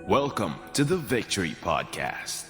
Welcome to the Victory Podcast.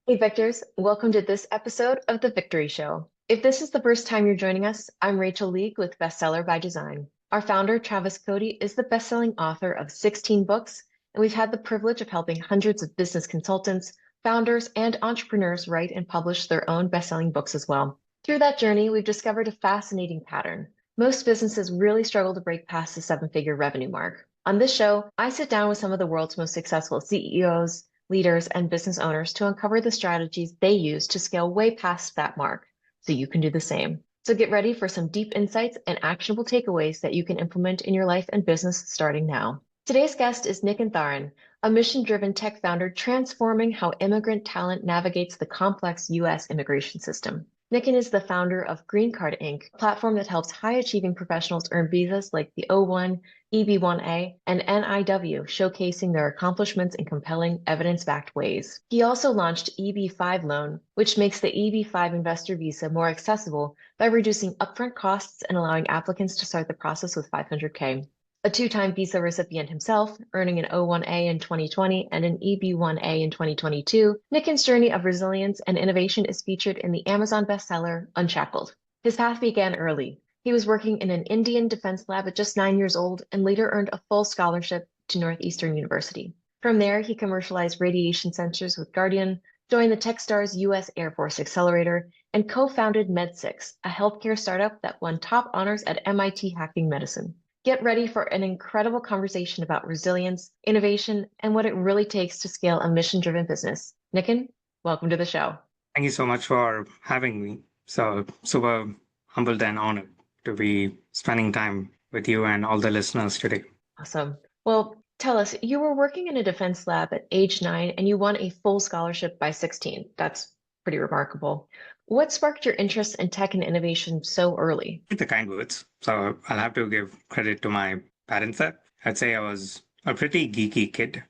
Hey Victors, welcome to this episode of The Victory Show. If this is the first time you're joining us, I'm Rachel League with Bestseller by Design. Our founder, Travis Cody, is the best-selling author of 16 books, and we've had the privilege of helping hundreds of business consultants, founders, and entrepreneurs write and publish their own best-selling books as well. Through that journey, we've discovered a fascinating pattern. Most businesses really struggle to break past the seven-figure revenue mark. On this show, I sit down with some of the world's most successful CEOs, leaders, and business owners to uncover the strategies they use to scale way past that mark so you can do the same. So get ready for some deep insights and actionable takeaways that you can implement in your life and business starting now. Today's guest is Nikin Tharan, a mission-driven tech founder transforming how immigrant talent navigates the complex U.S. immigration system. Nikin is the founder of Green Card Inc., a platform that helps high-achieving professionals earn visas like the O1, EB1A, and NIW, showcasing their accomplishments in compelling, evidence-backed ways. He also launched EB5 Loan, which makes the EB5 investor visa more accessible by reducing upfront costs and allowing applicants to start the process with $500K. A two-time visa recipient himself, earning an O1A in 2020 and an EB1A in 2022, Nikin's journey of resilience and innovation is featured in the Amazon bestseller Unshackled. His path began early. He was working in an Indian defense lab at just 9 years old and later earned a full scholarship to Northeastern University. From there, he commercialized radiation sensors with Guardian, joined the Techstars U.S. Air Force Accelerator, and co-founded Med6, a healthcare startup that won top honors at MIT Hacking Medicine. Get ready for an incredible conversation about resilience, innovation, and what it really takes to scale a mission-driven business. Nikin, welcome to the show. Thank you so much for having me. So super humbled and honored to be spending time with you and all the listeners today. Awesome. Well, tell us, you were working in a defense lab at age 9 and you won a full scholarship by 16. That's pretty remarkable. What sparked your interest in tech and innovation so early? The kind words. So I'll have to give credit to my parents there. I'd say I was a pretty geeky kid,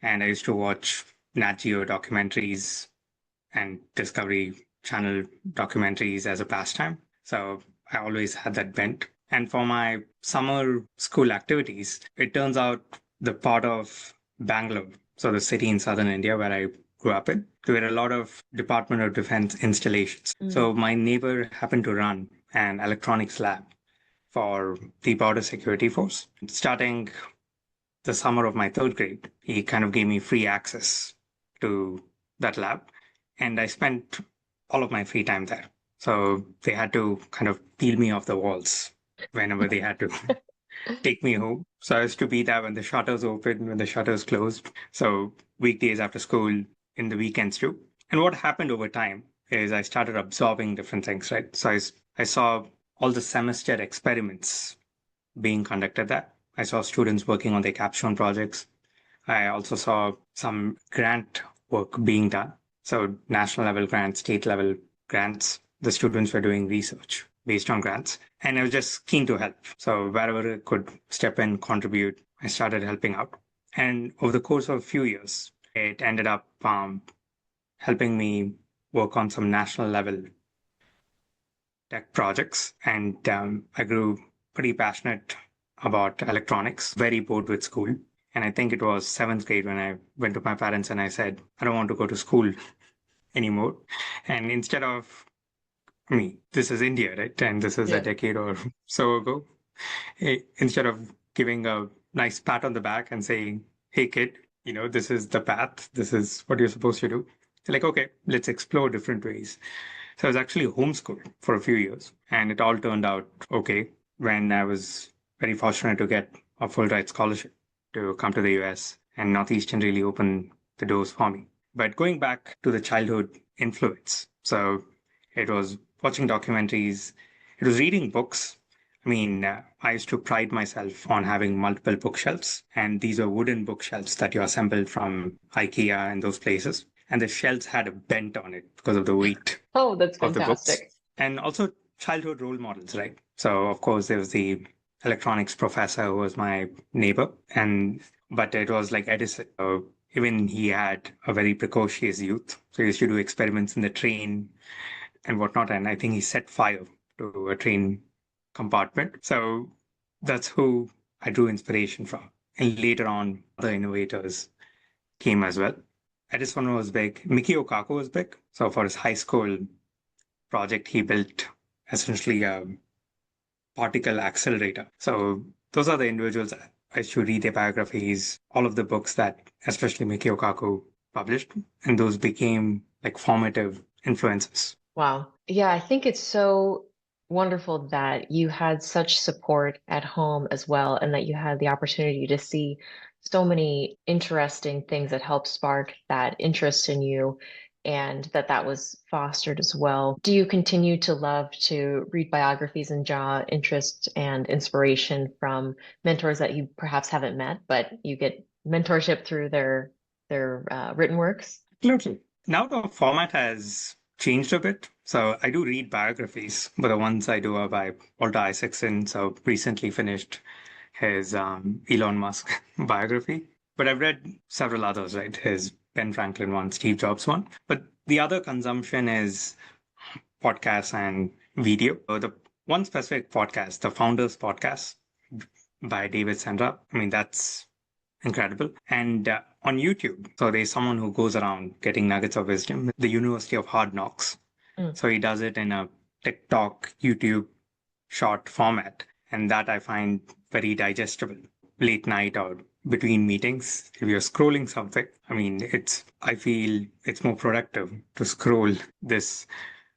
and I used to watch Nat Geo documentaries and Discovery Channel documentaries as a pastime. So I always had that bent. And for my summer school activities, it turns out the part of Bangalore, so the city in southern India where I grew up in, there were a lot of Department of Defense installations. So my neighbor happened to run an electronics lab for the Border Security Force. Starting the summer of my third grade, he kind of gave me free access to that lab. And I spent all of my free time there. So they had to kind of peel me off the walls whenever they had to take me home. So I used to be there when the shutters opened, when the shutters closed. So weekdays after school, in the weekends too. And what happened over time is I started absorbing different things, right? So I saw all the semester experiments being conducted there. I saw students working on their capstone projects. I also saw some grant work being done. So national level grants, state level grants, the students were doing research based on grants. And I was just keen to help. So wherever I could step in, contribute, I started helping out. And over the course of a few years, it ended up helping me work on some national level tech projects. And I grew pretty passionate about electronics, very bored with school. And I think it was 7th grade when I went to my parents and I said, I don't want to go to school anymore. And instead of this is India, right? And this is a decade or so ago. Instead of giving a nice pat on the back and saying, hey, kid, this is the path. This is what you're supposed to do. Like, okay, let's explore different ways. So I was actually homeschooled for a few years. And it all turned out okay when I was very fortunate to get a full ride scholarship to come to the US. And Northeastern really opened the doors for me. But going back to the childhood influence. So it was watching documentaries. It was reading books. I used to pride myself on having multiple bookshelves, and these were wooden bookshelves that you assembled from IKEA and those places. And the shelves had a bent on it because of the weight Oh, that's of the books. fantastic. And also childhood role models, right? So, of course, there was the electronics professor who was my neighbor, but it was like Edison. So even he had a very precocious youth. So he used to do experiments in the train and whatnot. And I think he set fire to a train compartment. So that's who I drew inspiration from. And later on, other innovators came as well. Edison was big. Mikio Kaku was big. So for his high school project, he built essentially a particle accelerator. So those are the individuals I should read their biographies, all of the books that especially Mikio Kaku published, and those became like formative influences. Wow. Yeah, I think it's so wonderful that you had such support at home as well, and that you had the opportunity to see so many interesting things that helped spark that interest in you, and that was fostered as well. Do you continue to love to read biographies and draw interest and inspiration from mentors that you perhaps haven't met, but you get mentorship through their written works? Absolutely. Now the format has changed a bit. So I do read biographies, but the ones I do are by Walter Isaacson. So recently finished his Elon Musk biography. But I've read several others, right? His Ben Franklin one, Steve Jobs one. But the other consumption is podcasts and video. The one specific podcast, the Founders Podcast by David Sandra. I mean, that's incredible. And on YouTube, so there's someone who goes around getting nuggets of wisdom, the University of Hard Knocks. Mm. So he does it in a TikTok, YouTube short format. And that I find very digestible late night or between meetings. If you're scrolling something, I mean, I feel it's more productive to scroll this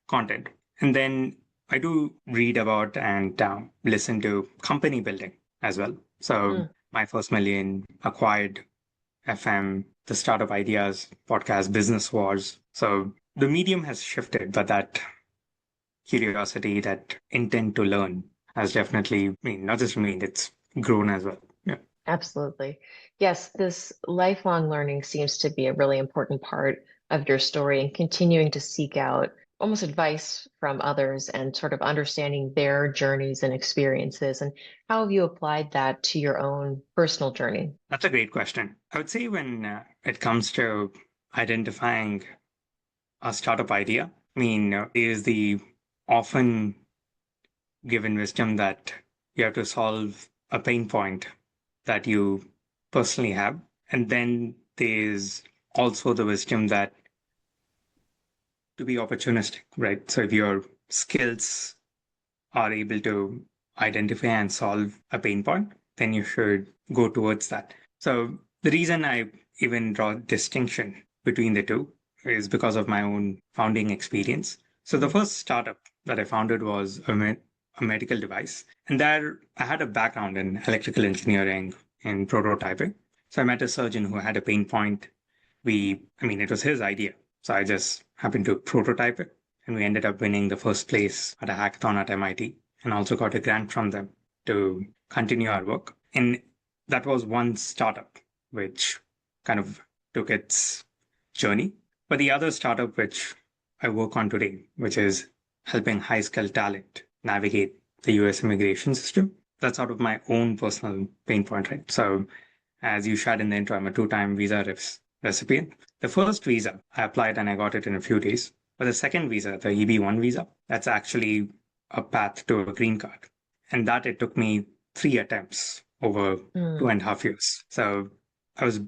content. And then I do read about and listen to company building as well. So My First Million, Acquired FM, the Startup Ideas podcast, Business Wars. So the medium has shifted, but that curiosity, that intent to learn has definitely, I mean, not just remained, it's grown as well. Yeah. Absolutely. Yes, this lifelong learning seems to be a really important part of your story, and continuing to seek out almost advice from others and sort of understanding their journeys and experiences. And how have you applied that to your own personal journey? That's a great question. I would say when it comes to identifying a startup idea, I mean, is the often given wisdom that you have to solve a pain point that you personally have. And then there's also the wisdom that to be opportunistic, right? So if your skills are able to identify and solve a pain point, then you should go towards that. So the reason I even draw distinction between the two is because of my own founding experience. So the first startup that I founded was a medical device. And there I had a background in electrical engineering and prototyping. So I met a surgeon who had a pain point. It was his idea. So I just happened to prototype it. And we ended up winning the first place at a hackathon at MIT and also got a grant from them to continue our work. And that was one startup which kind of took its journey. But the other startup which I work on today, which is helping high skilled talent navigate the US immigration system, that's out of my own personal pain point, right? So as you shared in the intro, I'm a 2-time visa recipient. The first visa, I applied and I got it in a few days. But the second visa, the EB1 visa, that's actually a path to a green card. And that it took me 3 attempts over 2.5 years. So I was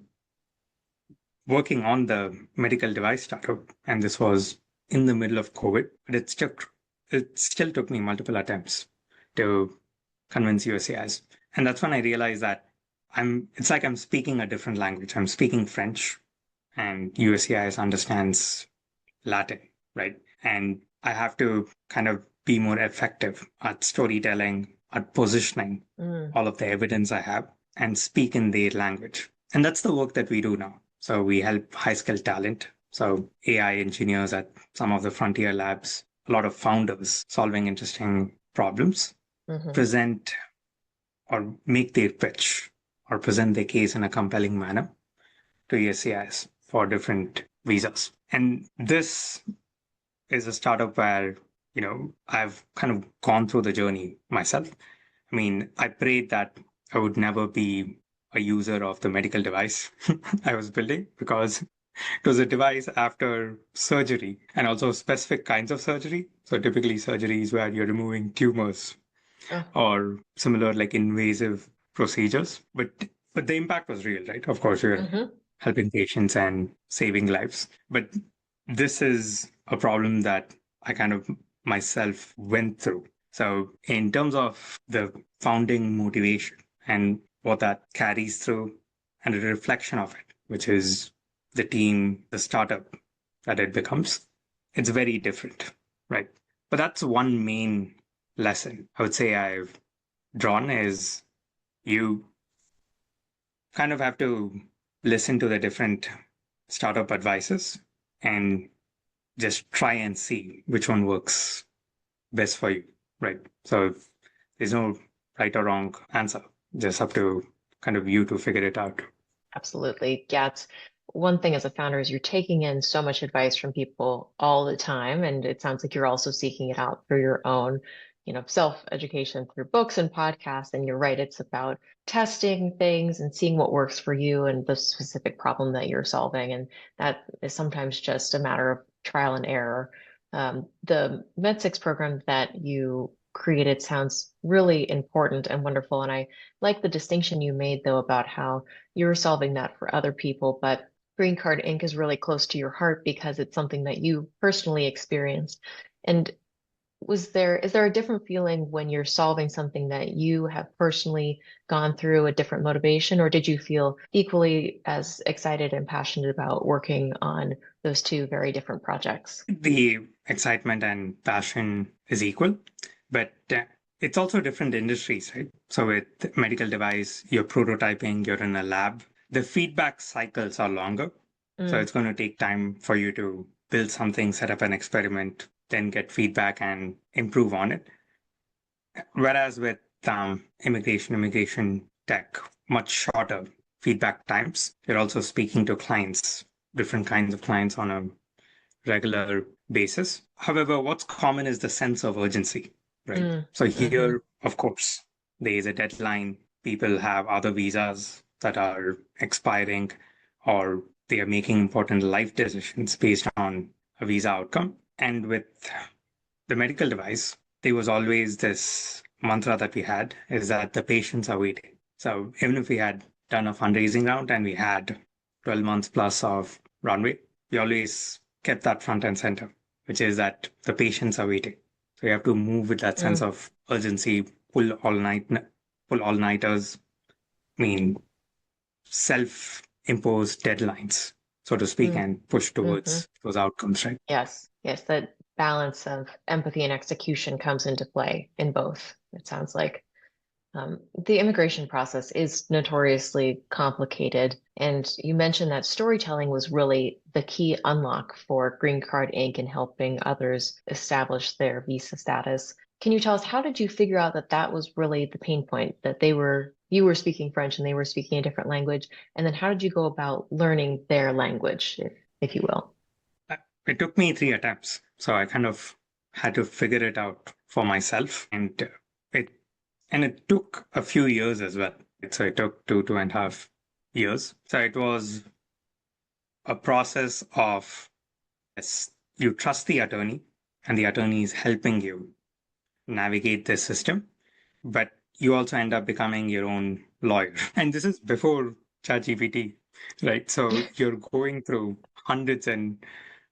working on the medical device startup, and this was in the middle of COVID, but it still took me multiple attempts to convince USCIS. And that's when I realized that it's like I'm speaking a different language. I'm speaking French, and USCIS understands Latin, right? And I have to kind of be more effective at storytelling, at positioning all of the evidence I have and speak in their language. And that's the work that we do now. So we help high skilled talent. So AI engineers at some of the frontier labs, a lot of founders solving interesting problems, present or make their pitch or present their case in a compelling manner to USCIS for different visas. And this is a startup where, I've kind of gone through the journey myself. I mean, I prayed that I would never be a user of the medical device I was building, because it was a device after surgery and also specific kinds of surgery. So typically surgeries where you're removing tumors or similar like invasive procedures, but the impact was real, right? Of course, you're Hmm. helping patients and saving lives. But this is a problem that I kind of myself went through. So, in terms of the founding motivation and what that carries through, and a reflection of it, which is the team, the startup that it becomes, it's very different, right? But that's one main lesson I would say I've drawn is you kind of have to listen to the different startup advices and just try and see which one works best for you, right? So there's no right or wrong answer. Just up to kind of you to figure it out. Absolutely. Yeah, it's one thing as a founder is you're taking in so much advice from people all the time, and it sounds like you're also seeking it out for your own, self-education through books and podcasts. And you're right, it's about testing things and seeing what works for you and the specific problem that you're solving. And that is sometimes just a matter of trial and error. The Med6 program that you created sounds really important and wonderful. And I like the distinction you made, though, about how you're solving that for other people, but Green Card Inc. is really close to your heart because it's something that you personally experienced. And is there a different feeling when you're solving something that you have personally gone through, a different motivation, or did you feel equally as excited and passionate about working on those two very different projects? The excitement and passion is equal, but it's also different industries, right? So with medical device, you're prototyping, you're in a lab. The feedback cycles are longer. So Mm, it's going to take time for you to build something, set up an experiment, then get feedback and improve on it. Whereas with immigration tech, much shorter feedback times. You're also speaking to clients, different kinds of clients on a regular basis. However, what's common is the sense of urgency, right? So hmm. here, of course, there is a deadline. People have other visas that are expiring, or they are making important life decisions based on a visa outcome. And with the medical device, there was always this mantra that we had is that the patients are waiting. So even if we had done a fundraising round and we had 12 months plus of runway, we always kept that front and center, which is that the patients are waiting. So you have to move with that sense Mm, of urgency, pull all nighters, I mean, self imposed deadlines, so to speak, mm, and push hmm. towards those outcomes, right? Yes, yes, that balance of empathy and execution comes into play in both, it sounds like. The immigration process is notoriously complicated, and you mentioned that storytelling was really the key unlock for Green Card Inc. in helping others establish their visa status. Can you tell us how did you figure out that that was really the pain point, that you were speaking French and they were speaking a different language, and then how did you go about learning their language, if you will? It took me 3 attempts. So I kind of had to figure it out for myself. It and it took a few years as well. So it took 2.5 years. So it was a process of yes, you trust the attorney and the attorney is helping you navigate this system, but you also end up becoming your own lawyer. And this is before ChatGPT, right? So you're going through hundreds and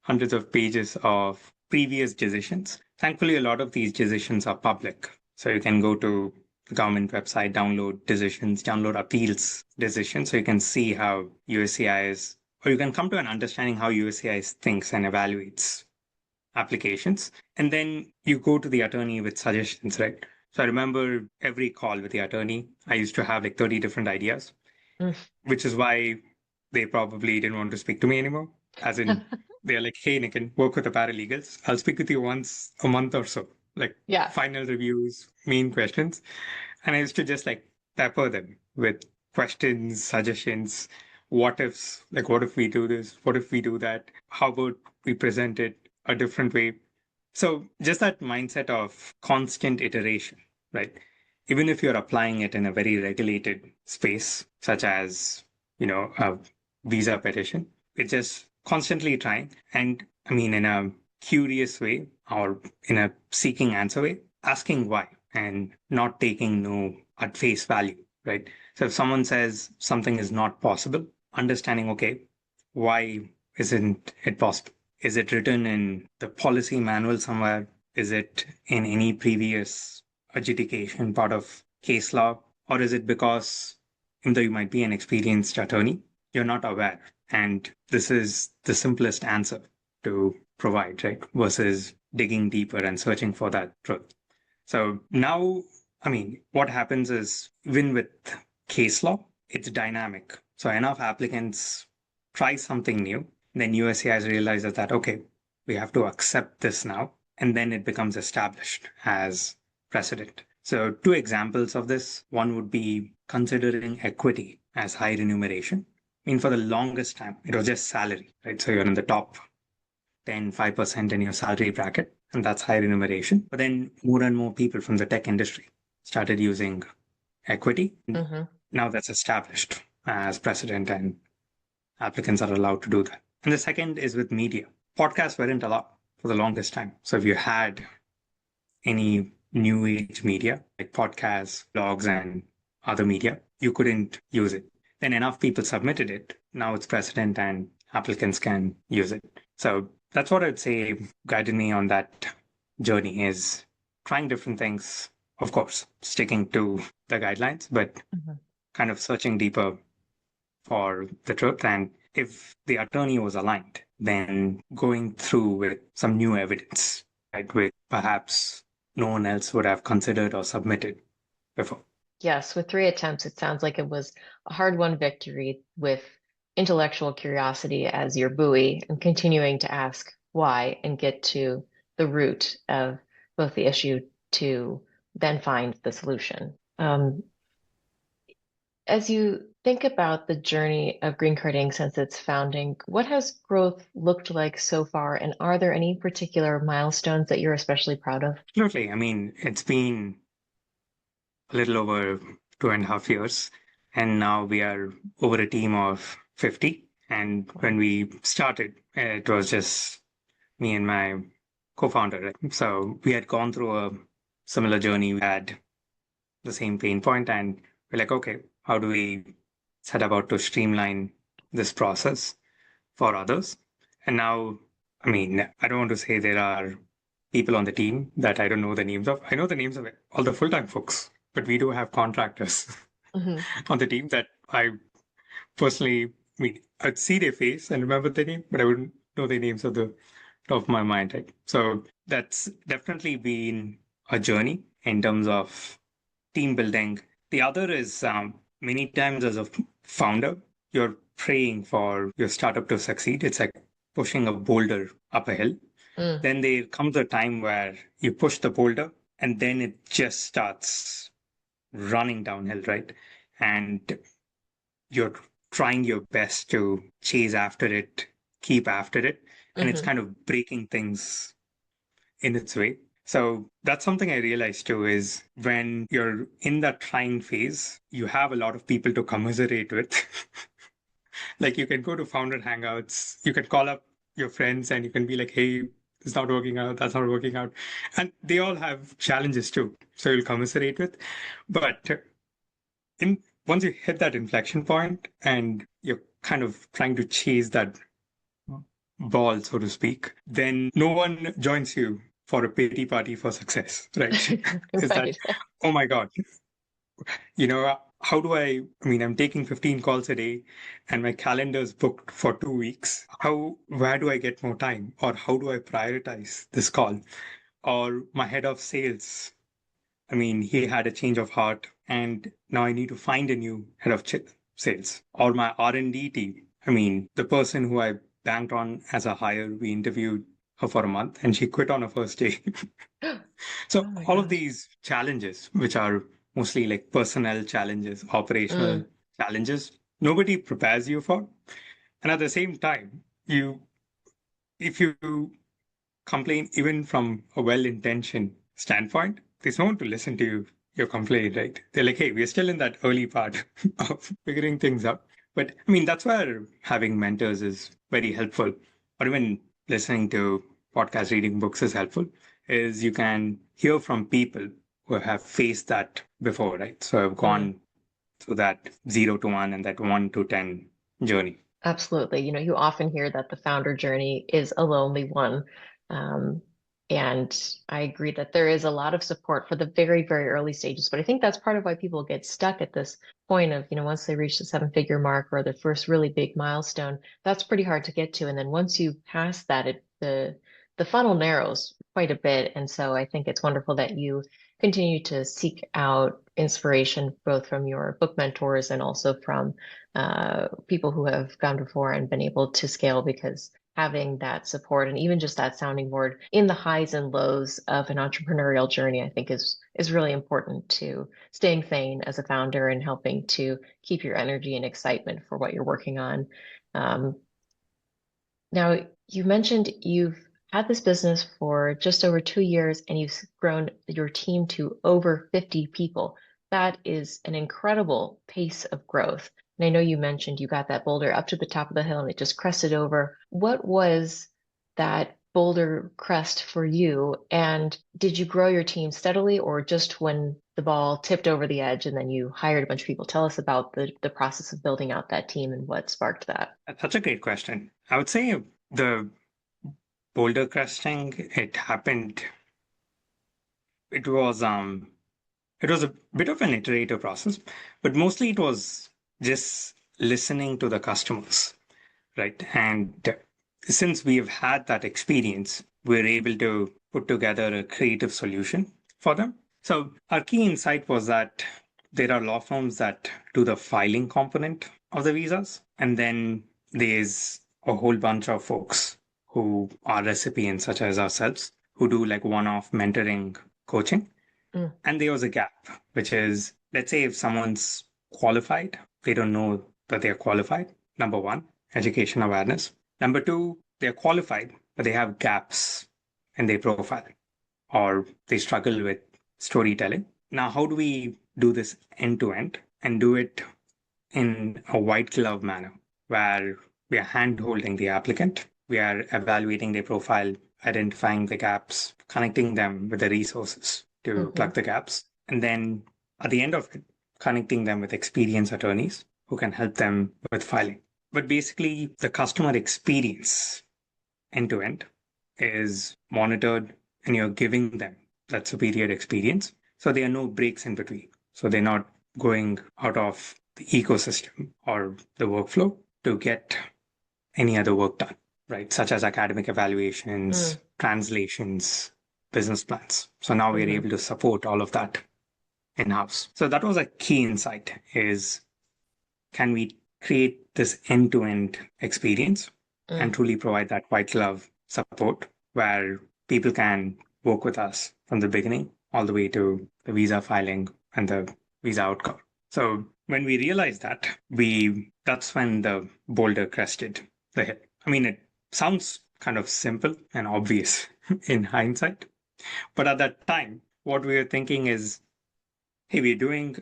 hundreds of pages of previous decisions. Thankfully, a lot of these decisions are public. So you can go to the government website, download decisions, download appeals decisions, so you can see how USCIS, or you can come to an understanding how USCIS thinks and evaluates applications. And then you go to the attorney with suggestions, right? So I remember every call with the attorney, I used to have like 30 different ideas, Mm. which is why they probably didn't want to speak to me anymore. As in, they're like, hey, Nikin, work with the paralegals. I'll speak with you once a month or so, like Yeah. final reviews, main questions. And I used to just like pepper them with questions, suggestions, what ifs, like what if we do this? What if we do that? How about we present it a different way? So just that mindset of constant iteration, right? Even if you're applying it in a very regulated space, such as, a visa petition, it's just constantly trying. And I mean, in a curious way or in a seeking answer way, asking why and not taking no at face value, right? So if someone says something is not possible, understanding, okay, why isn't it possible? Is it written in the policy manual somewhere? Is it in any previous adjudication part of case law? Or is it because, even though you might be an experienced attorney, you're not aware? And this is the simplest answer to provide, right? Versus digging deeper and searching for that truth. So now, what happens is, even with case law, it's dynamic. So enough applicants try something new, then USCIS realizes that, okay, we have to accept this now, and then it becomes established as precedent. So two examples of this, one would be considering equity as high remuneration. For the longest time, it was just salary, right? So you're in the top 5% in your salary bracket, and that's high remuneration. But then more and more people from the tech industry started using equity. Mm-hmm. Now that's established as precedent, and applicants are allowed to do that. And the second is with media. Podcasts weren't allowed for the longest time. So if you had any new age media, like podcasts, blogs, and other media, you couldn't use it. Then enough people submitted it. Now it's precedent and applicants can use it. So that's what I'd say guided me on that journey, is trying different things, of course, sticking to the guidelines, but kind of searching deeper for the truth. And if the attorney was aligned, then going through with some new evidence, right, which perhaps no one else would have considered or submitted before. Yes, with 3 attempts, it sounds like it was a hard-won victory with intellectual curiosity as your buoy and continuing to ask why and get to the root of both the issue to then find the solution. As you think about the journey of Green Card Inc. since its founding, what has growth looked like so far? And are there any particular milestones that you're especially proud of? Absolutely. It's been a little over 2.5 years, and now we are over a team of 50. And when we started, it was just me and my co-founder. Right? So we had gone through a similar journey. We had the same pain point, and we're like, okay, how do we set about to streamline this process for others? And now, I don't want to say there are people on the team that I don't know the names of. I know the names of all the full-time folks, but we do have contractors on the team that I personally, I'd see their face and remember their name, but I wouldn't know their names of the top of my mind. Right? So that's definitely been a journey in terms of team building. The other is many times as a founder, you're praying for your startup to succeed. It's like pushing a boulder up a hill. Then there comes a time where you push the boulder and then it just starts running downhill, right? And you're trying your best to chase after it, keep after it, and it's kind of breaking things in its way. So that's something I realized too, is when you're in that trying phase, you have a lot of people to commiserate with. Like you can go to founder hangouts, you can call up your friends and you can be like, hey, it's not working out, that's not working out. And they all have challenges too. So you'll commiserate with. But once you hit that inflection point and you're kind of trying to chase that ball, so to speak, then no one joins you for a pity party for success, right? Is Right. that, oh my God, how do I'm taking 15 calls a day and my calendar's booked for 2 weeks. Where do I get more time? Or how do I prioritize this call? Or my head of sales, he had a change of heart and now I need to find a new head of sales. Or my R&D team. The person who I banked on as a hire, we interviewed her for a month and she quit on her first day. So all of these challenges, which are mostly like personnel challenges, operational challenges, nobody prepares you for. And at the same time, if you complain even from a well-intentioned standpoint, there's no one to listen to your complaint, right? They're like, hey, we're still in that early part of figuring things out. But that's where having mentors is very helpful, or even listening to podcasts, reading books is helpful, is you can hear from people who have faced that before, right? So I've gone through that 0 to 1 and that 1 to 10 journey. Absolutely. You often hear that the founder journey is a lonely one. Um, and I agree that there is a lot of support for the very, very early stages. But I think that's part of why people get stuck at this point of, once they reach the seven-figure mark or their first really big milestone, that's pretty hard to get to. And then once you pass that, the funnel narrows quite a bit. And so I think it's wonderful that you continue to seek out inspiration both from your book mentors and also from people who have gone before and been able to scale, because having that support and even just that sounding board in the highs and lows of an entrepreneurial journey, I think is really important to staying sane as a founder and helping to keep your energy and excitement for what you're working on. Um, Now, you mentioned you've had this business for just over 2 years and you've grown your team to over 50 people. That is an incredible pace of growth. And I know you mentioned you got that boulder up to the top of the hill and it just crested over. What was that boulder crest for you? And did you grow your team steadily or just when the ball tipped over the edge and then you hired a bunch of people? Tell us about the process of building out that team and what sparked that. That's such a great question. I would say the boulder cresting, it happened, it was it was a bit of an iterative process, but mostly it was just listening to the customers, right? And since we've had that experience, we're able to put together a creative solution for them. So our key insight was that there are law firms that do the filing component of the visas, and then there's a whole bunch of folks who are recipients, such as ourselves, who do like one-off mentoring coaching. Mm. And there was a gap, which is, let's say if someone's qualified, they don't know that they're qualified. Number one, education awareness. Number two, they're qualified, but they have gaps in their profile or they struggle with storytelling. Now, how do we do this end to end and do it in a white glove manner where we are hand holding the applicant, we are evaluating their profile, identifying the gaps, connecting them with the resources to plug the gaps, and then at the end of it, connecting them with experienced attorneys who can help them with filing. But basically, the customer experience end to end is monitored and you're giving them that superior experience. So there are no breaks in between. So they're not going out of the ecosystem or the workflow to get any other work done, right? Such as academic evaluations, translations, business plans. So now we're able to support all of that in-house. So that was a key insight is, can we create this end-to-end experience and truly provide that white glove support where people can work with us from the beginning all the way to the visa filing and the visa outcome. So when we realized that, that's when the boulder crested the hill. I mean, it sounds kind of simple and obvious in hindsight, but at that time, what we were thinking is, hey, we're doing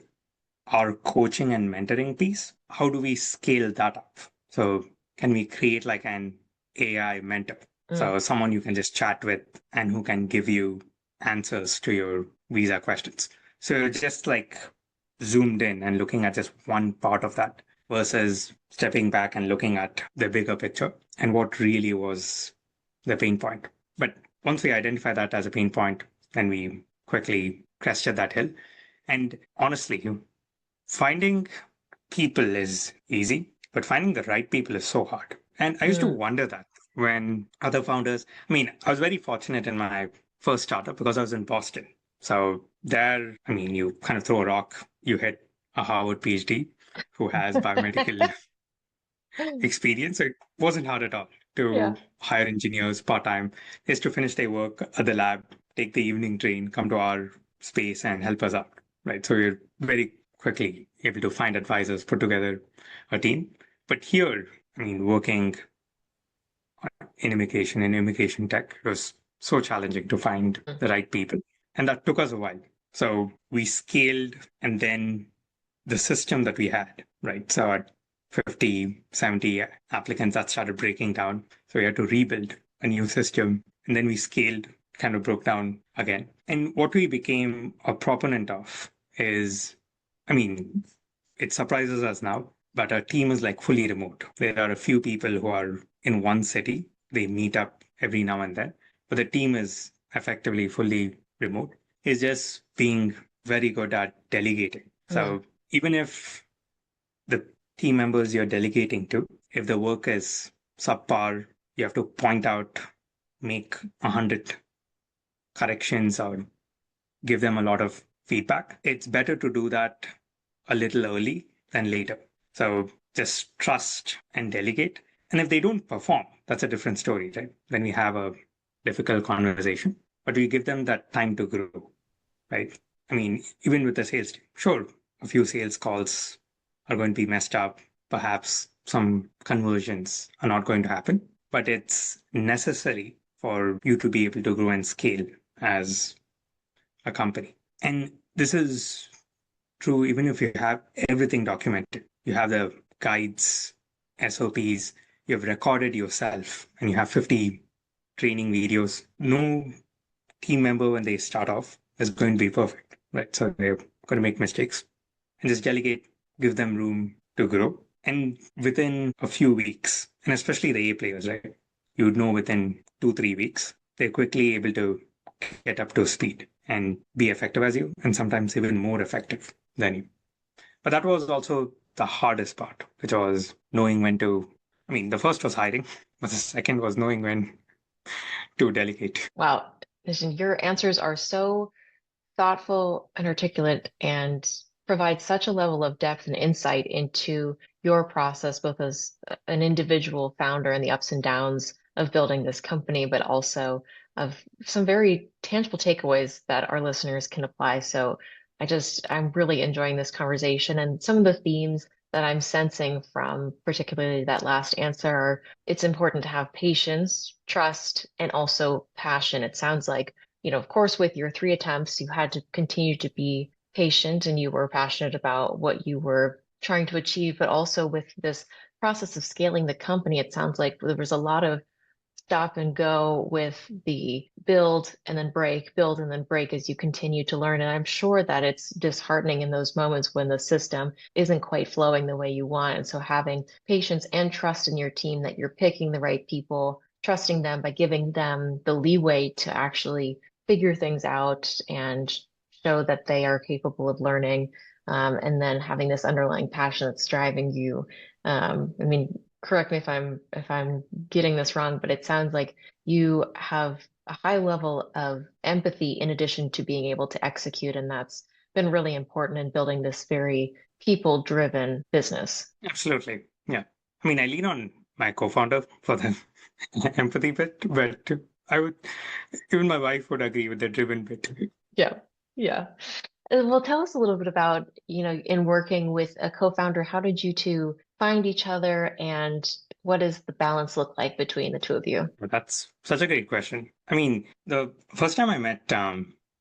our coaching and mentoring piece. How do we scale that up? So can we create like an AI mentor? So someone you can just chat with and who can give you answers to your visa questions. So just like zoomed in and looking at just one part of that versus stepping back and looking at the bigger picture and what really was the pain point. But once we identify that as a pain point, then we quickly crested that hill. And honestly, finding people is easy, but finding the right people is so hard. And I used to wonder that when other founders, I mean, I was very fortunate in my first startup because I was in Boston. So there, I mean, you kind of throw a rock, you hit a Harvard PhD who has biomedical experience. So it wasn't hard at all to hire engineers part-time, just to finish their work at the lab, take the evening train, come to our space and help us out, right? So we're very quickly able to find advisors, put together a team. But here, I mean, working in immigration tech, it was so challenging to find the right people. And that took us a while. So we scaled and then the system that we had, right? So at 50, 70 applicants, that started breaking down. So we had to rebuild a new system. And then we scaled, kind of broke down again. And what we became a proponent of is, I mean, it surprises us now, but our team is like fully remote. There are a few people who are in one city. They meet up every now and then, but the team is effectively fully remote. It's just being very good at delegating. Mm, So even if the team members you're delegating to, if the work is subpar, you have to point out, make 100 corrections or give them a lot of feedback. It's better to do that a little early than later. So just trust and delegate. And if they don't perform, that's a different story, right? Then we have a difficult conversation, but we give them that time to grow, right? I mean, even with the sales team, sure, a few sales calls are going to be messed up. Perhaps some conversions are not going to happen, but it's necessary for you to be able to grow and scale as a company. And this is true even if you have everything documented. You have the guides, SOPs, you've recorded yourself, and you have 50 training videos. No team member, when they start off, is going to be perfect, right? So they're going to make mistakes. And just delegate, give them room to grow. And within a few weeks, and especially the A players, right? You'd know within 2-3 weeks, they're quickly able to get up to speed and be effective as you, and sometimes even more effective than you. But that was also the hardest part, which was knowing when to. I mean, the first was hiring, but the second was knowing when to delegate. wow. Listen, your answers are so thoughtful and articulate and provide such a level of depth and insight into your process, both as an individual founder and the ups and downs of building this company, but also of some very tangible takeaways that our listeners can apply. So I'm really enjoying this conversation, and some of the themes that I'm sensing from particularly that last answer are it's important to have patience, trust, and also passion. It sounds like, of course, with your 3 attempts, you had to continue to be patient and you were passionate about what you were trying to achieve, but also with this process of scaling the company, it sounds like there was a lot of stop and go with the build and then break as you continue to learn. And I'm sure that it's disheartening in those moments when the system isn't quite flowing the way you want. And so having patience and trust in your team that you're picking the right people, trusting them by giving them the leeway to actually figure things out and show that they are capable of learning. And then having this underlying passion that's driving you. I mean, correct me if I'm getting this wrong, but it sounds like you have a high level of empathy in addition to being able to execute, and that's been really important in building this very people-driven business. Absolutely. Yeah. I mean, I lean on my co-founder for the empathy bit, but I would, even my wife would agree with the driven bit. Yeah, yeah. Well, tell us a little bit about, in working with a co-founder, how did you two find each other and what does the balance look like between the two of you? But that's such a great question. I mean, the first time I met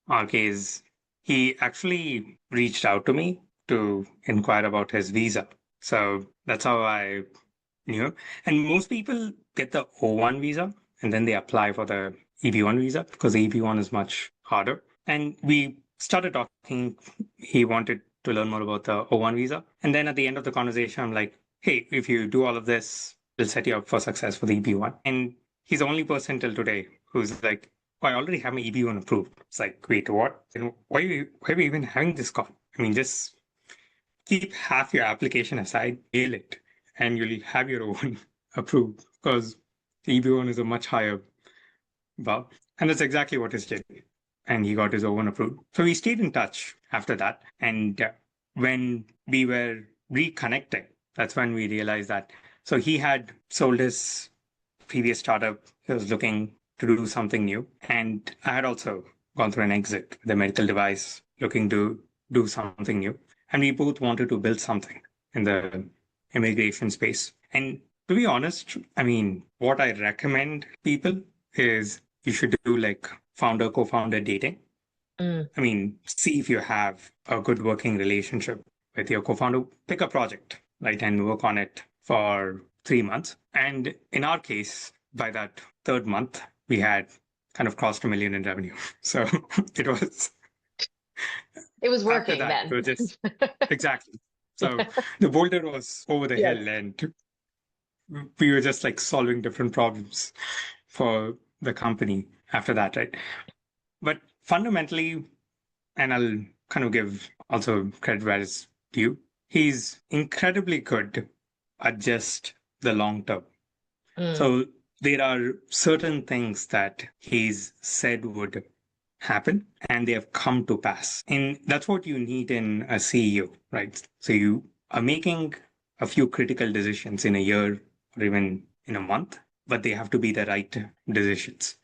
RK's, he actually reached out to me to inquire about his visa. So that's how I knew. And most people get the O1 visa and then they apply for the EB1 visa because the EB1 is much harder. And we started talking. He wanted to learn more about the O1 visa. And then at the end of the conversation, I'm like, hey, if you do all of this, we'll set you up for success for the EB1. And he's the only person till today who's like, oh, I already have my EB1 approved. It's like, wait, what? And why are we even having this call? I mean, just keep half your application aside, mail it, and you'll have your own approved because the EB1 is a much higher bar. And that's exactly what he did. And he got his own approved. So we stayed in touch after that. And when we were reconnecting, that's when we realized that. So he had sold his previous startup. He was looking to do something new. And I had also gone through an exit with a medical device, looking to do something new. And we both wanted to build something in the immigration space. And to be honest, I mean, what I recommend people is you should do like founder, co-founder dating. Mm. I mean, see if you have a good working relationship with your co-founder. Pick a project, right, and work on it for 3 months. And in our case, by that third month, we had kind of crossed 1 million in revenue. So it was It was after working that, then. we were just exactly. So the boulder was over the Yes. hill, and we were just like solving different problems for the company after that, right? But fundamentally, and I'll kind of give also credit where it's due, he's incredibly good at just the long term. Mm. So there are certain things that he's said would happen and they have come to pass. And that's what you need in a CEO, right? So you are making a few critical decisions in a year or even in a month, but they have to be the right decisions.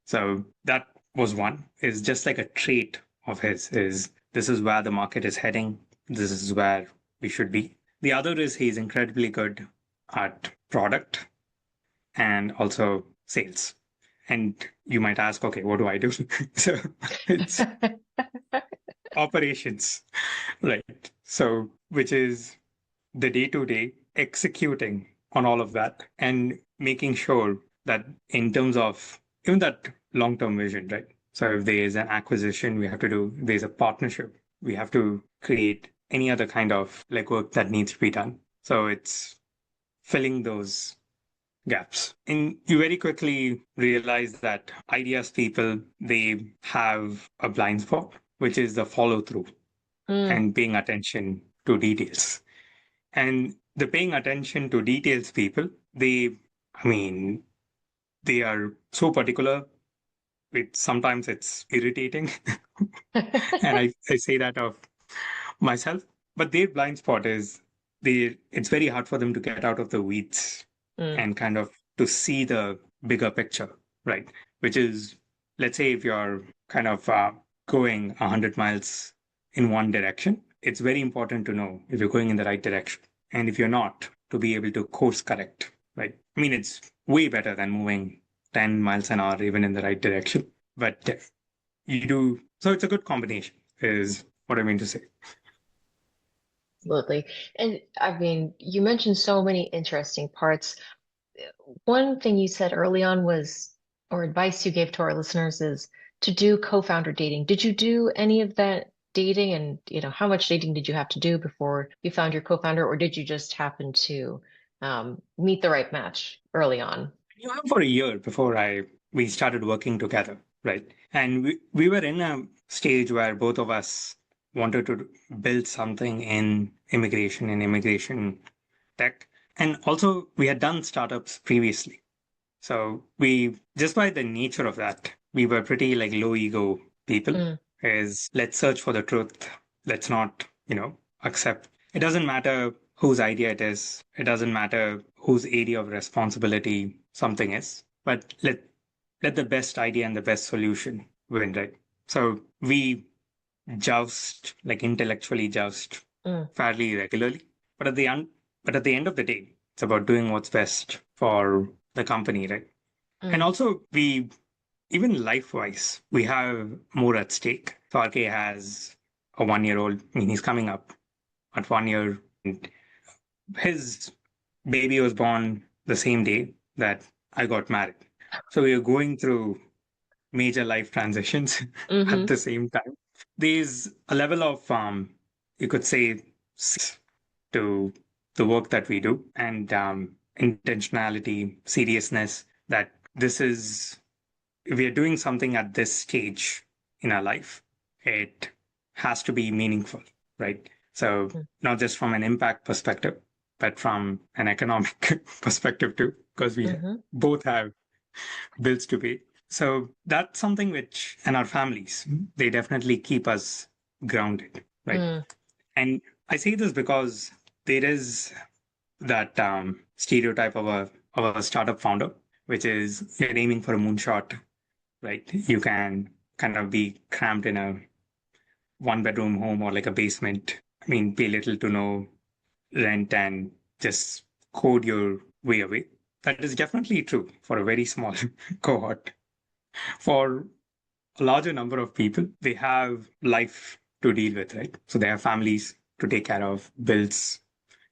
So that was one, is just like a trait of his, is this is where the market is heading. This is where we should be. The other is he's incredibly good at product and also sales. And you might ask, okay, what do I do? So it's operations, right? So, which is the day to day executing on all of that and making sure that in terms of even that long term vision, right? So, if there is an acquisition we have to do, there's a partnership, we have to create any other kind of legwork that needs to be done. So, it's filling those gaps. And you very quickly realize that ideas people, they have a blind spot, which is the follow through Mm. and paying attention to details. And the paying attention to details people, I mean, they are so particular. Sometimes it's irritating. And I say that of myself. But their blind spot is it's very hard for them to get out of the weeds Mm. and kind of to see the bigger picture, right? Which is, let's say if you're kind of going 100 miles in one direction, it's very important to know if you're going in the right direction. And if you're not, to be able to course correct, right? I mean, it's way better than moving 10 miles an hour, even in the right direction. But you do, so it's a good combination, is what I mean to say. Absolutely. And I mean, you mentioned so many interesting parts. One thing you said early on was, or advice you gave to our listeners is to do co-founder dating. Did you do any of that dating? And, how much dating did you have to do before you found your co-founder, or did you just happen to meet the right match early on? You have for a year before we started working together, right? And we were in a stage where both of us wanted to build something in immigration tech. And also we had done startups previously. So we, just by the nature of that, we were pretty like low ego people, Mm. is let's search for the truth. Let's not, accept. It doesn't matter whose idea it is. It doesn't matter whose area of responsibility something is, but let the best idea and the best solution win, right? So we joust, like intellectually joust Mm. fairly regularly. But at the end of the day, it's about doing what's best for the company, right? And Mm. also we, even life wise, we have more at stake. So RK has a 1 year old. I mean, he's coming up at 1 year. And his baby was born the same day that I got married. So we are going through major life transitions at Hmm. the same time. There's a level of, you could say, to the work that we do and intentionality, seriousness, that this is, if we are doing something at this stage in our life, it has to be meaningful, right? So, not just from an impact perspective, but from an economic perspective too, because we Hmm. both have bills to pay. So that's something which, and our families, they definitely keep us grounded, right? Mm. And I say this because there is that stereotype of a startup founder, which is you're aiming for a moonshot, right? You can kind of be cramped in a 1 bedroom home or like a basement. I mean, pay little to no rent and just code your way away. That is definitely true for a very small cohort. For a larger number of people, they have life to deal with, right? So they have families to take care of, bills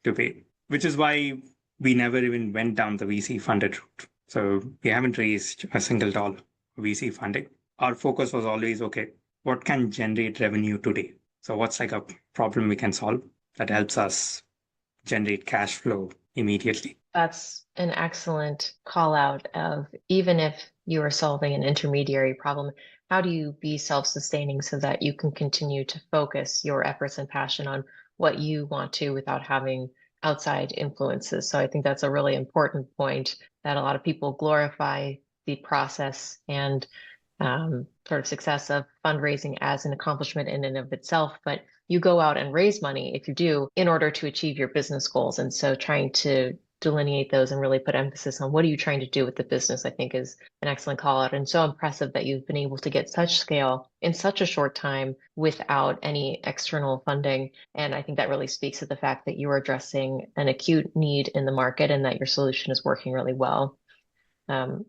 to pay, which is why we never even went down the VC funded route. So we haven't raised a single dollar VC funding. Our focus was always, okay, what can generate revenue today? So what's like a problem we can solve? that helps us generate cash flow immediately. That's an excellent call out of even if you are solving an intermediary problem, how do you be self-sustaining so that you can continue to focus your efforts and passion on what you want to without having outside influences? So I think that's a really important point that a lot of people glorify the process and sort of success of fundraising as an accomplishment in and of itself, but you go out and raise money if you do in order to achieve your business goals. And so trying to delineate those and really put emphasis on what are you trying to do with the business, I think is an excellent call out and so impressive that you've been able to get such scale in such a short time without any external funding. And I think that really speaks to the fact that you are addressing an acute need in the market and that your solution is working really well. Um,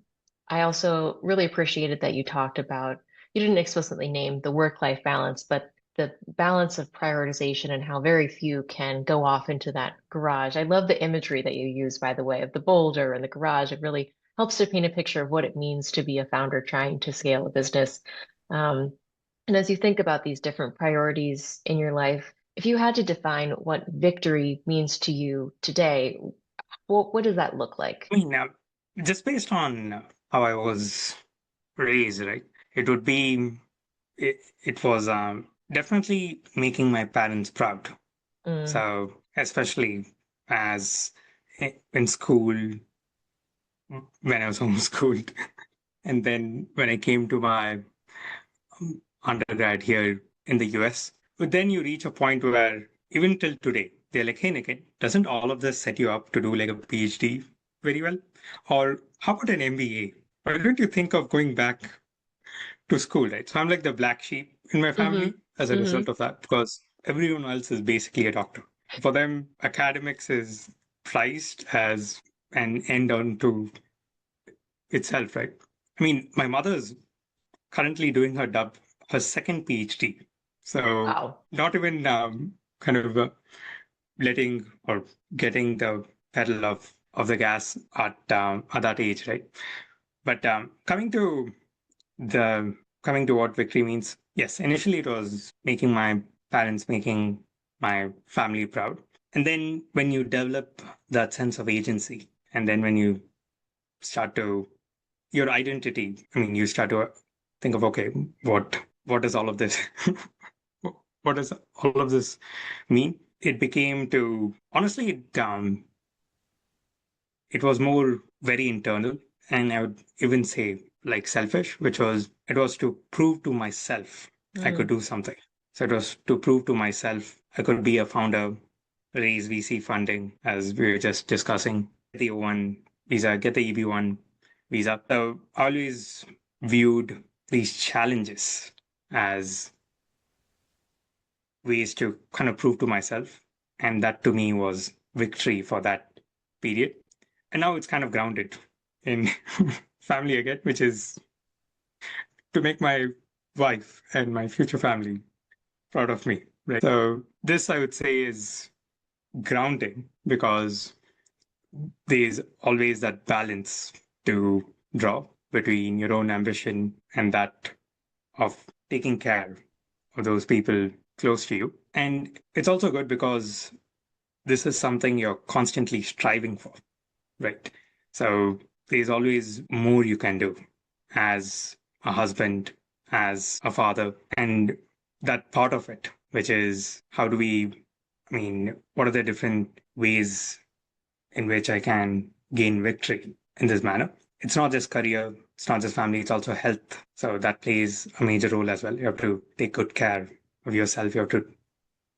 I also really appreciated that you talked about, you didn't explicitly name the work-life balance, but the balance of prioritization and how very few can go off into that garage. I love the imagery that you use, by the way, of the boulder and the garage. It really helps to paint a picture of what it means to be a founder trying to scale a business. Um, and as you think about these different priorities in your life, if you had to define what victory means to you today, what does that look like? I mean, just based on how I was raised, right? It would be, it was definitely making my parents proud. Mm, So, especially as in school, when I was homeschooled, and then when I came to my undergrad here in the US, but then you reach a point where even till today, they're like, hey, Nikin, doesn't all of this set you up to do like a PhD very well? Or how about an MBA? Why don't you think of going back to school, right? So I'm like the black sheep in my hmm family as a hmm result of that, because everyone else is basically a doctor. For them, academics is priced as an end unto itself, right? I mean, my mother's currently doing her second PhD. So Wow. not even kind of letting or getting the pedal of the gas at that age, right? But the coming to what victory means, yes, initially it was making my family proud, and then when you develop that sense of agency, and then when you start to your identity, I mean, you start to think of, okay, what does all of this what does all of this mean? It became to honestly, it was more very internal, and I would even say like selfish, which was it was to prove to myself I could Mm, do something. So it was to prove to myself I could be a founder, raise VC funding, as we were just discussing, get the O1 visa, get the EB1 visa. So I always viewed these challenges as ways to kind of prove to myself. And that to me was victory for that period. And now it's kind of grounded in family again, which is to make my wife and my future family proud of me. Right. So this I would say is grounding because there's always that balance to draw between your own ambition and that of taking care of those people close to you. And it's also good because this is something you're constantly striving for, right? So there's always more you can do as a husband, as a father, and that part of it, which is how do we, I mean, what are the different ways in which I can gain victory in this manner? It's not just career, it's not just family, it's also health. So that plays a major role as well. You have to take good care of yourself. You have to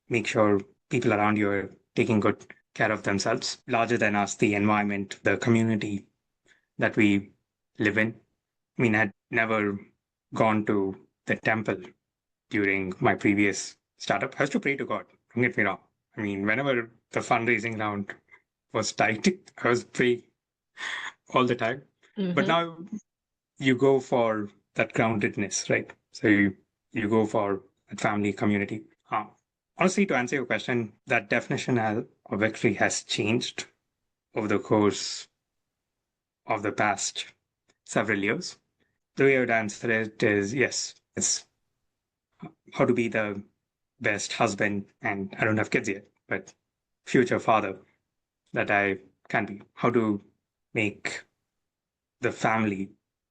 make sure people around you are taking good care of themselves. Larger than us, the environment, the community that we live in. I mean, I'd never gone to the temple during my previous startup. I used to pray to God, don't get me wrong. I mean, whenever the fundraising round was tight, I was praying all the time. But hmm now you go for that groundedness, right? So you go for that family community. Honestly, to answer your question, that definition of victory has changed over the course of the past several years. The way I would answer it is yes, it's how to be the best husband, and I don't have kids yet, but future father that I can be. How to make the family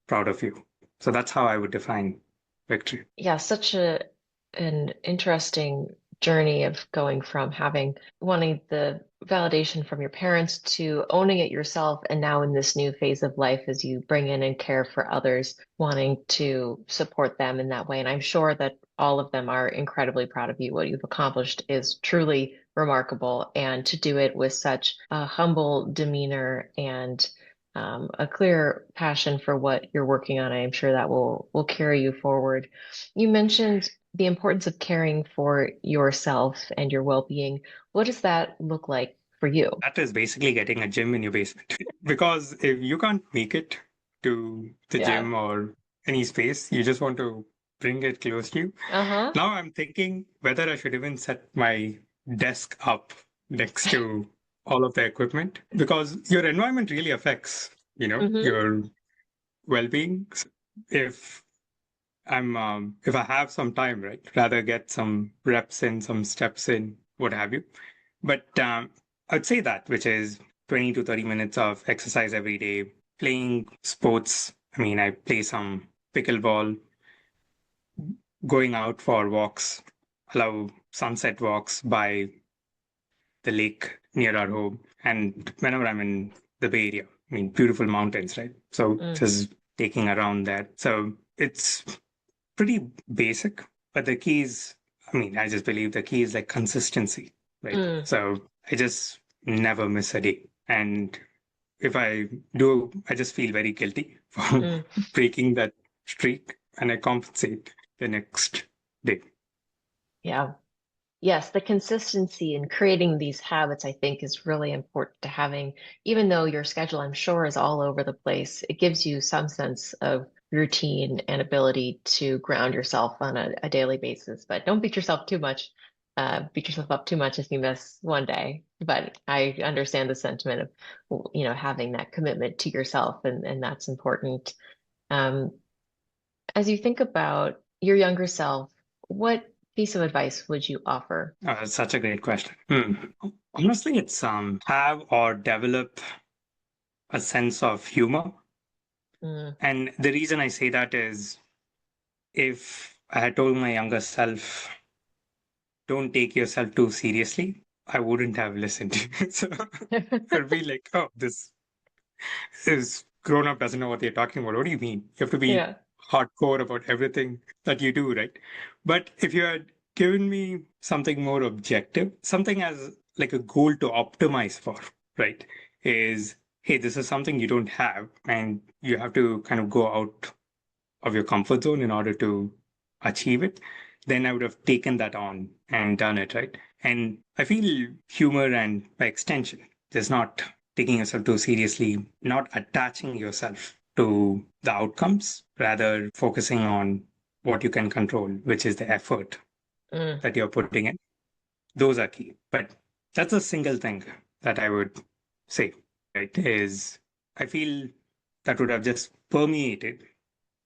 proud of you. So that's how I would define victory. Yeah, such an interesting journey of going from having wanting the validation from your parents to owning it yourself, and now in this new phase of life as you bring in and care for others, wanting to support them in that way. And I'm sure that all of them are incredibly proud of you. What you've accomplished is truly remarkable, and to do it with such a humble demeanor and a clear passion for what you're working on, I am sure that will carry you forward. You mentioned the importance of caring for yourself and your well-being. What does that look like for you? That is basically getting a gym in your basement. Because if you can't make it to the Yeah. gym or any space, you just want to bring it close to you. Uh-huh. Now I'm thinking whether I should even set my desk up next to all of the equipment, because your environment really affects, Mm-hmm. your well-being. If if I have some time, right, rather get some reps in, some steps in, what have you. But I'd say that, which is 20 to 30 minutes of exercise every day, playing sports. I mean, I play some pickleball, going out for walks, allow sunset walks by the lake near our home. And whenever I'm in the Bay Area, I mean, beautiful mountains, right? So Mm. just taking around that. So it's pretty basic, but the key is, I mean, I just believe the key is like consistency, right? Mm. So I just never miss a day. And if I do, I just feel very guilty for Mm. breaking that streak, and I compensate the next day. Yeah. Yes, the consistency in creating these habits, I think, is really important to having, even though your schedule, I'm sure, is all over the place. It gives you some sense of routine and ability to ground yourself on a daily basis. But don't beat yourself too much. Beat yourself up too much if you miss one day. But I understand the sentiment of, having that commitment to yourself, and that's important. Um, as you think about your younger self, what piece of advice would you offer? That's such a great question. Honestly, it's have or develop a sense of humor. Mm. And the reason I say that is, if I had told my younger self, don't take yourself too seriously, I wouldn't have listened. So I'd be like, oh, this is grown up doesn't know what they're talking about. What do you mean? You have to be Yeah. hardcore about everything that you do, right? But if you had given me something more objective, something as like a goal to optimize for, right? Is, hey, this is something you don't have, and you have to kind of go out of your comfort zone in order to achieve it, then I would have taken that on and done it, right? And I feel humor, and by extension, just not taking yourself too seriously, not attaching yourself to the outcomes, rather focusing on what you can control, which is the effort Mm. that you're putting in. Those are key. But that's a single thing that I would say, right? Is I feel that would have just permeated,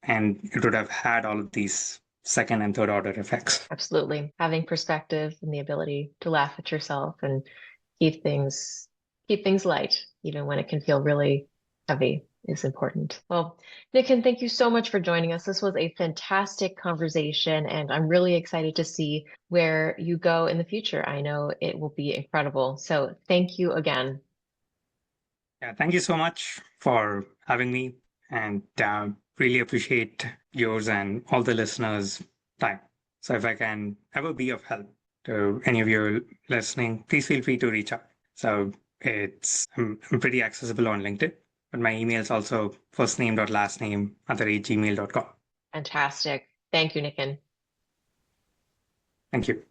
and it would have had all of these second and third order effects. Absolutely. Having perspective and the ability to laugh at yourself and keep things keep things light, even when it can feel really heavy, is important. Well, Nikin, thank you so much for joining us. This was a fantastic conversation, and I'm really excited to see where you go in the future. I know it will be incredible. So thank you again. Yeah, thank you so much for having me, and really appreciate yours and all the listeners' time. So if I can ever be of help to any of you listening, please feel free to reach out. So I'm pretty accessible on LinkedIn, but my email is also firstname.lastname@gmail.com. Fantastic. Thank you, Nikin. Thank you.